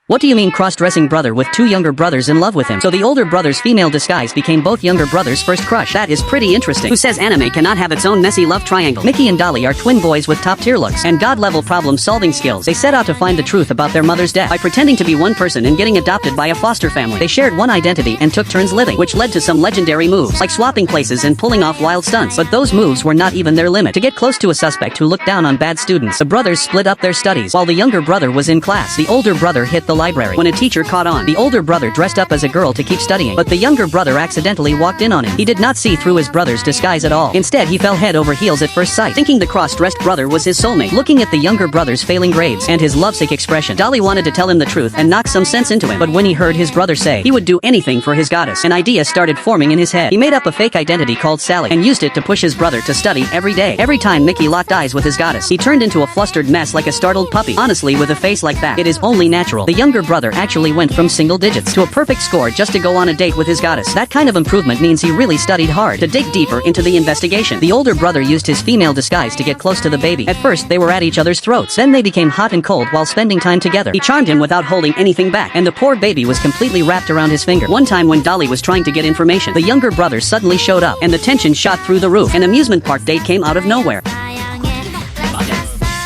What do you mean cross-dressing brother with two younger brothers in love with him? So the older brother's female disguise became both younger brothers' first crush. That is pretty interesting. Who says anime cannot have its own messy love triangle? Mickey and Dolly are twin boys with top-tier looks and god-level problem-solving skills. They set out to find the truth about their mother's death by pretending to be one person and getting adopted by a foster family. They shared one identity and took turns living, which led to some legendary moves, like swapping places and pulling off wild stunts. But those moves were not even their limit. To get close to a suspect who looked down on bad students, the brothers split up their studies. While the younger brother was in class, the older brother hit the library. When a teacher caught on, the older brother dressed up as a girl to keep studying, but the younger brother accidentally walked in on him. He did not see through his brother's disguise at all. Instead, he fell head over heels at first sight, thinking the cross-dressed brother was his soulmate. Looking at the younger brother's failing grades and his lovesick expression, Dolly wanted to tell him the truth and knock some sense into him. But when he heard his brother say he would do anything for his goddess, an idea started forming in his head. He made up a fake identity called Sally and used it to push his brother to study every day. Every time Mickey locked eyes with his goddess, he turned into a flustered mess like a startled puppy. Honestly, with a face like that, it is only natural. The younger brother actually went from single digits to a perfect score just to go on a date with his goddess. That kind of improvement means he really studied hard. To dig deeper into the investigation, the older brother used his female disguise to get close to the baby. At first, they were at each other's throats. Then they became hot and cold while spending time together. He charmed him without holding anything back, and the poor baby was completely wrapped around his finger. One time when Dolly was trying to get information, the younger brother suddenly showed up, and the tension shot through the roof. An amusement park date came out of nowhere.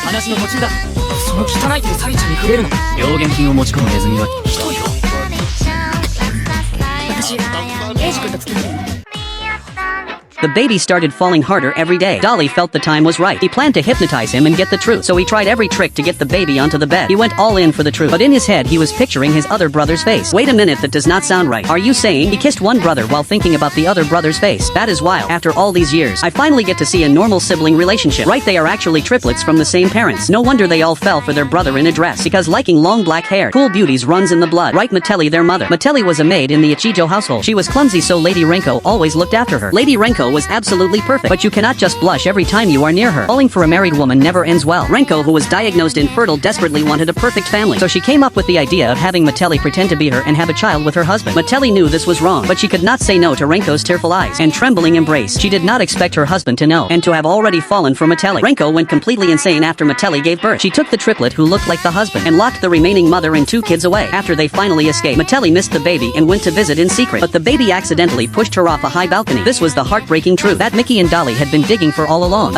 話の途中だ。その汚い手でサリちゃんに触れるの。病原菌を持ち込むネズミはひどいよ。私、エイジ君と付き合ってるの。 The baby started falling harder every day. Dolly felt the time was right. He planned to hypnotize him and get the truth, so he tried every trick to get the baby onto the bed. He went all in for the truth, but in his head he was picturing his other brother's face. Wait a minute, that does not sound right. Are you saying he kissed one brother while thinking about the other brother's face? That is wild. After all these years, I finally get to see a normal sibling relationship. Right, they are actually triplets from the same parents. No wonder they all fell for their brother in a dress, because liking long black hair, cool beauties runs in the blood. Right, Metelli, their mother. Metelli was a maid in the Ichijo household. She was clumsy, so Lady Renko always looked after her. Lady Renko was absolutely perfect, but you cannot just blush every time you are near her. Falling for a married woman never ends well. Renko, who was diagnosed infertile, desperately wanted a perfect family, so she came up with the idea of having Metelli pretend to be her and have a child with her husband. Metelli knew this was wrong, but she could not say no to Renko's tearful eyes and trembling embrace. She did not expect her husband to know, and to have already fallen for Metelli. Renko went completely insane after Metelli gave birth. She took the triplet who looked like the husband and locked the remaining mother and two kids away. After they finally escaped, Metelli missed the baby and went to visit in secret, but the baby accidentally pushed her off a high balcony. This was the heartbreaking truth that Mickey and Dolly had been digging for all along.